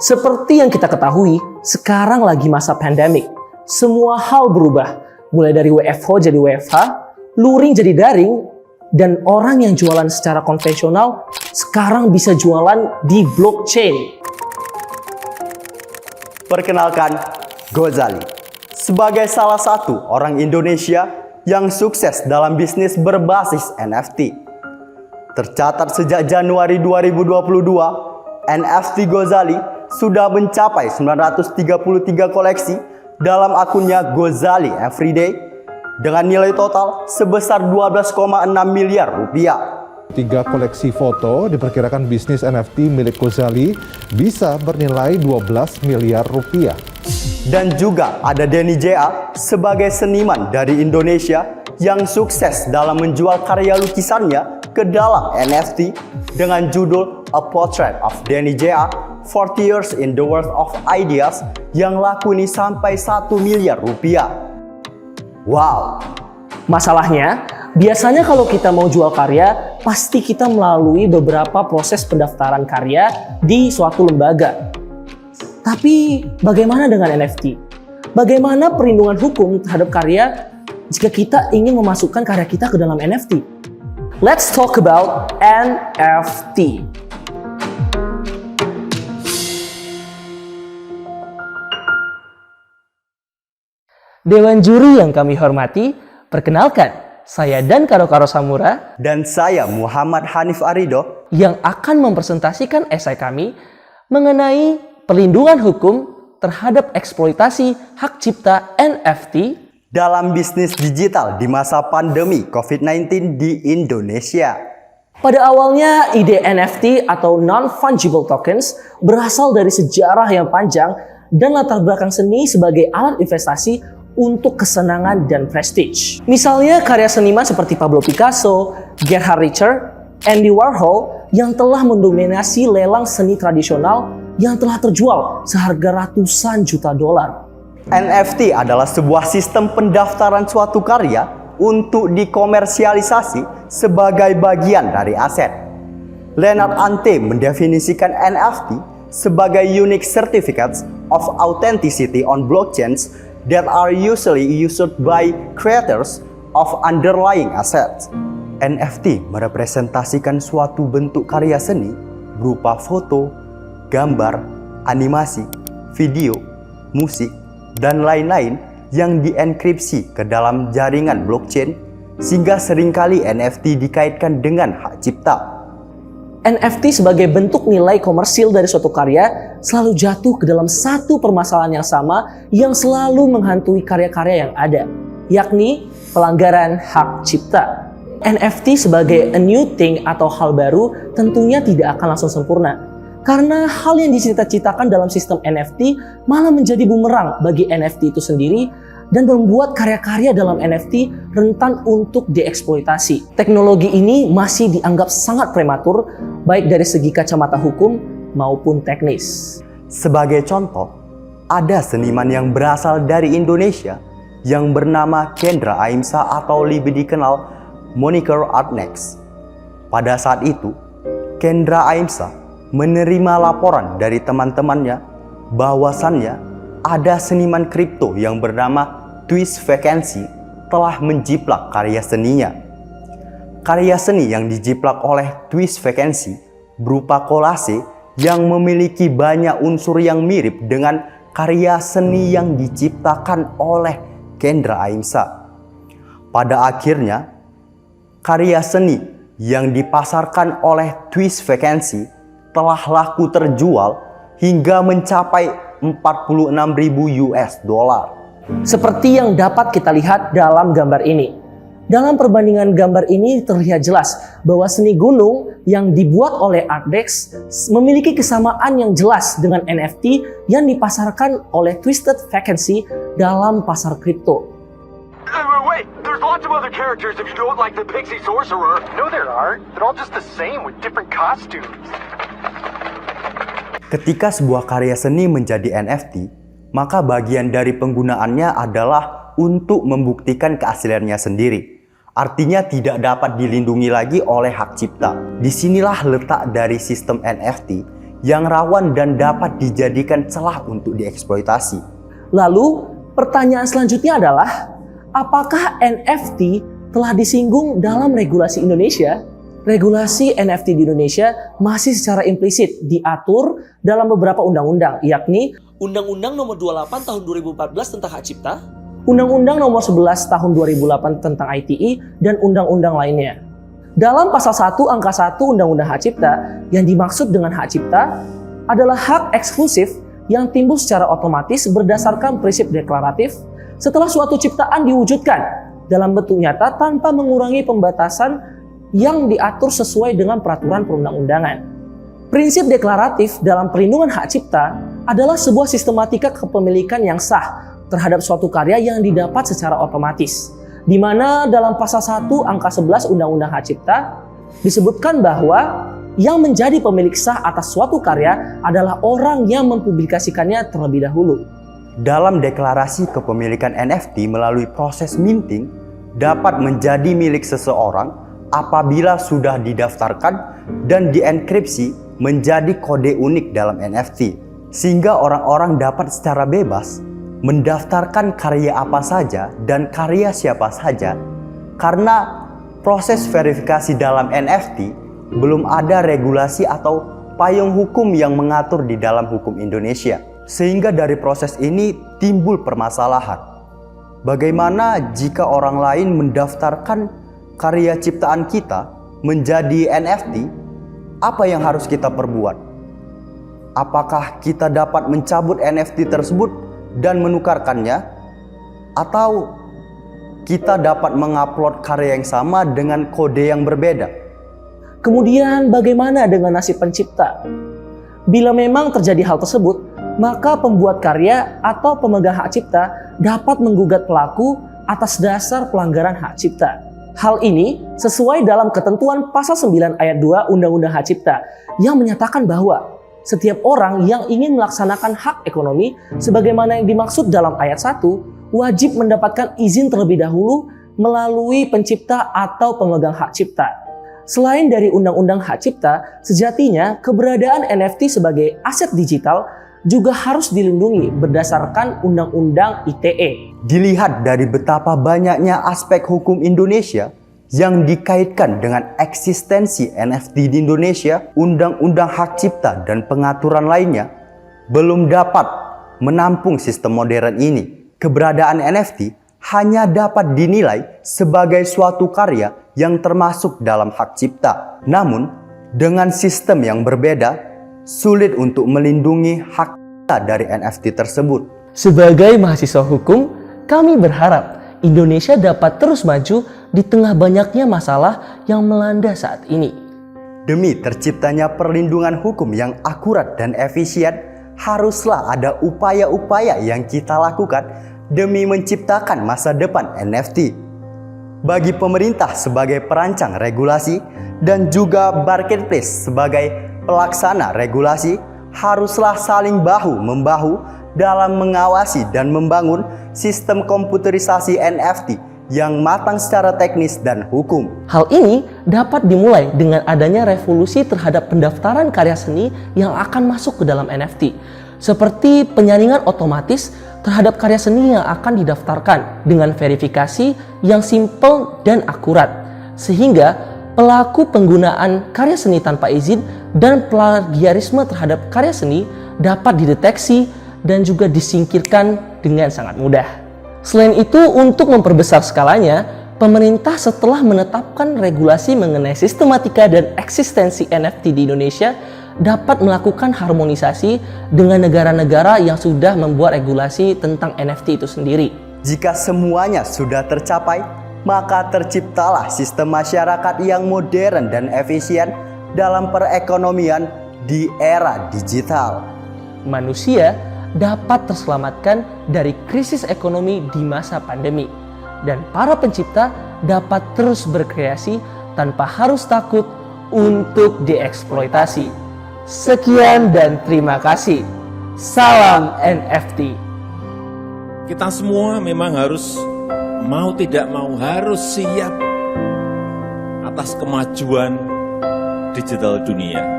Seperti yang kita ketahui, sekarang lagi masa pandemik. Semua hal berubah, mulai dari WFH jadi WFH, luring jadi daring, dan orang yang jualan secara konvensional sekarang bisa jualan di blockchain. Perkenalkan, Gozali. Sebagai salah satu orang Indonesia yang sukses dalam bisnis berbasis NFT. Tercatat sejak Januari 2022, NFT Gozali sudah mencapai 933 koleksi dalam akunnya Gozali Everyday dengan nilai total sebesar 12,6 miliar rupiah. 3 koleksi foto diperkirakan bisnis NFT milik Gozali bisa bernilai 12 miliar rupiah. Dan juga ada Denny J.A. sebagai seniman dari Indonesia yang sukses dalam menjual karya lukisannya ke dalam NFT dengan judul A Portrait of Denny J.A. 40 Years in the World of Ideas yang laku ini sampai 1 miliar rupiah. Wow! Masalahnya, biasanya kalau kita mau jual karya, pasti kita melalui beberapa proses pendaftaran karya di suatu lembaga. Tapi bagaimana dengan NFT? Bagaimana perlindungan hukum terhadap karya jika kita ingin memasukkan karya kita ke dalam NFT? Let's talk about NFT. Dewan juri yang kami hormati, perkenalkan, saya Dan Karo Samura dan saya Muhammad Hanif Arido yang akan mempresentasikan esai kami mengenai perlindungan hukum terhadap eksploitasi hak cipta NFT dalam bisnis digital di masa pandemi COVID-19 di Indonesia. Pada awalnya, ide NFT atau Non-Fungible Tokens berasal dari sejarah yang panjang dan latar belakang seni sebagai alat investasi untuk kesenangan dan prestige. Misalnya karya seniman seperti Pablo Picasso, Gerhard Richter, Andy Warhol yang telah mendominasi lelang seni tradisional yang telah terjual seharga ratusan juta dolar. NFT adalah sebuah sistem pendaftaran suatu karya untuk dikomersialisasi sebagai bagian dari aset. Leonard Ante mendefinisikan NFT sebagai unique certificates of authenticity on blockchains that are usually used by creators of underlying assets. NFT merepresentasikan suatu bentuk karya seni berupa foto, gambar, animasi, video, musik, dan lain-lain yang dienkripsi ke dalam jaringan blockchain sehingga seringkali NFT dikaitkan dengan hak cipta. NFT sebagai bentuk nilai komersil dari suatu karya selalu jatuh ke dalam satu permasalahan yang sama yang selalu menghantui karya-karya yang ada, yakni pelanggaran hak cipta. NFT sebagai a new thing atau hal baru tentunya tidak akan langsung sempurna. Karena hal yang dicita-citakan dalam sistem NFT malah menjadi bumerang bagi NFT itu sendiri dan membuat karya-karya dalam NFT rentan untuk dieksploitasi. Teknologi ini masih dianggap sangat prematur, baik dari segi kacamata hukum maupun teknis. Sebagai contoh, ada seniman yang berasal dari Indonesia yang bernama Kendra Aimsa atau lebih dikenal moniker Artnext. Pada saat itu, Kendra Aimsa menerima laporan dari teman-temannya bahwasannya ada seniman kripto yang bernama Twist Vacancy telah menjiplak karya seninya. Karya seni yang dijiplak oleh Twist Vacancy berupa kolase yang memiliki banyak unsur yang mirip dengan karya seni yang diciptakan oleh Kendra Aimsa. Pada akhirnya, karya seni yang dipasarkan oleh Twist Vacancy telah laku terjual hingga mencapai 46.000 US dollar. Seperti yang dapat kita lihat dalam gambar ini. Dalam perbandingan gambar ini terlihat jelas bahwa seni gunung yang dibuat oleh Artnext memiliki kesamaan yang jelas dengan NFT yang dipasarkan oleh Twisted Vacancy dalam pasar kripto. Wait, there's lots of other characters if you don't like the Pixie Sorcerer. No, there aren't. They're all just the same with different costumes. Ketika sebuah karya seni menjadi NFT, maka bagian dari penggunaannya adalah untuk membuktikan keasliannya sendiri. Artinya tidak dapat dilindungi lagi oleh hak cipta. Disinilah letak dari sistem NFT yang rawan dan dapat dijadikan celah untuk dieksploitasi. Lalu, pertanyaan selanjutnya adalah, apakah NFT telah disinggung dalam regulasi Indonesia? Regulasi NFT di Indonesia masih secara implisit diatur dalam beberapa undang-undang, yakni Undang-Undang Nomor 28 Tahun 2014 tentang Hak Cipta, Undang-Undang Nomor 11 Tahun 2008 tentang ITE, dan undang-undang lainnya. Dalam pasal 1 angka 1 Undang-Undang Hak Cipta, yang dimaksud dengan hak cipta adalah hak eksklusif yang timbul secara otomatis berdasarkan prinsip deklaratif setelah suatu ciptaan diwujudkan dalam bentuk nyata tanpa mengurangi pembatasan yang diatur sesuai dengan peraturan perundang-undangan. Prinsip deklaratif dalam perlindungan hak cipta adalah sebuah sistematika kepemilikan yang sah terhadap suatu karya yang didapat secara otomatis, di mana dalam pasal 1 angka 11 Undang-Undang Hak Cipta disebutkan bahwa yang menjadi pemilik sah atas suatu karya adalah orang yang mempublikasikannya terlebih dahulu. Dalam deklarasi kepemilikan NFT melalui proses minting dapat menjadi milik seseorang apabila sudah didaftarkan dan dienkripsi menjadi kode unik dalam NFT, sehingga orang-orang dapat secara bebas mendaftarkan karya apa saja dan karya siapa saja. Karena proses verifikasi dalam NFT belum ada regulasi atau payung hukum yang mengatur di dalam hukum Indonesia, sehingga dari proses ini timbul permasalahan. Bagaimana jika orang lain mendaftarkan karya ciptaan kita menjadi NFT? Apa yang harus kita perbuat? Apakah kita dapat mencabut NFT tersebut dan menukarkannya? Atau kita dapat mengupload karya yang sama dengan kode yang berbeda? Kemudian bagaimana dengan nasib pencipta? Bila memang terjadi hal tersebut, maka pembuat karya atau pemegang hak cipta dapat menggugat pelaku atas dasar pelanggaran hak cipta. Hal ini sesuai dalam ketentuan pasal 9 ayat 2 Undang-Undang Hak Cipta yang menyatakan bahwa setiap orang yang ingin melaksanakan hak ekonomi sebagaimana yang dimaksud dalam ayat 1 wajib mendapatkan izin terlebih dahulu melalui pencipta atau pemegang hak cipta. Selain dari Undang-Undang Hak Cipta, sejatinya keberadaan NFT sebagai aset digital juga harus dilindungi berdasarkan Undang-Undang ITE. Dilihat dari betapa banyaknya aspek hukum Indonesia yang dikaitkan dengan eksistensi NFT di Indonesia, Undang-Undang Hak Cipta dan pengaturan lainnya belum dapat menampung sistem modern ini. Keberadaan NFT hanya dapat dinilai sebagai suatu karya yang termasuk dalam hak cipta. Namun, dengan sistem yang berbeda, sulit untuk melindungi hak cipta dari NFT tersebut. Sebagai mahasiswa hukum, kami berharap Indonesia dapat terus maju di tengah banyaknya masalah yang melanda saat ini. Demi terciptanya perlindungan hukum yang akurat dan efisien, haruslah ada upaya-upaya yang kita lakukan demi menciptakan masa depan NFT. Bagi pemerintah sebagai perancang regulasi dan juga marketplace sebagai pelaksana regulasi, haruslah saling bahu-membahu dalam mengawasi dan membangun sistem komputerisasi NFT yang matang secara teknis dan hukum. Hal ini dapat dimulai dengan adanya revolusi terhadap pendaftaran karya seni yang akan masuk ke dalam NFT, seperti penyaringan otomatis terhadap karya seni yang akan didaftarkan dengan verifikasi yang simpel dan akurat, sehingga pelaku penggunaan karya seni tanpa izin dan plagiarisme terhadap karya seni dapat dideteksi dan juga disingkirkan dengan sangat mudah. Selain itu, untuk memperbesar skalanya, pemerintah setelah menetapkan regulasi mengenai sistematika dan eksistensi NFT di Indonesia dapat melakukan harmonisasi dengan negara-negara yang sudah membuat regulasi tentang NFT itu sendiri. Jika semuanya sudah tercapai, maka terciptalah sistem masyarakat yang modern dan efisien dalam perekonomian di era digital. Manusia dapat terselamatkan dari krisis ekonomi di masa pandemi, dan para pencipta dapat terus berkreasi tanpa harus takut untuk dieksploitasi. Sekian dan terima kasih. Salam NFT. Kita semua memang harus mau tidak mau harus siap atas kemajuan digital dunia.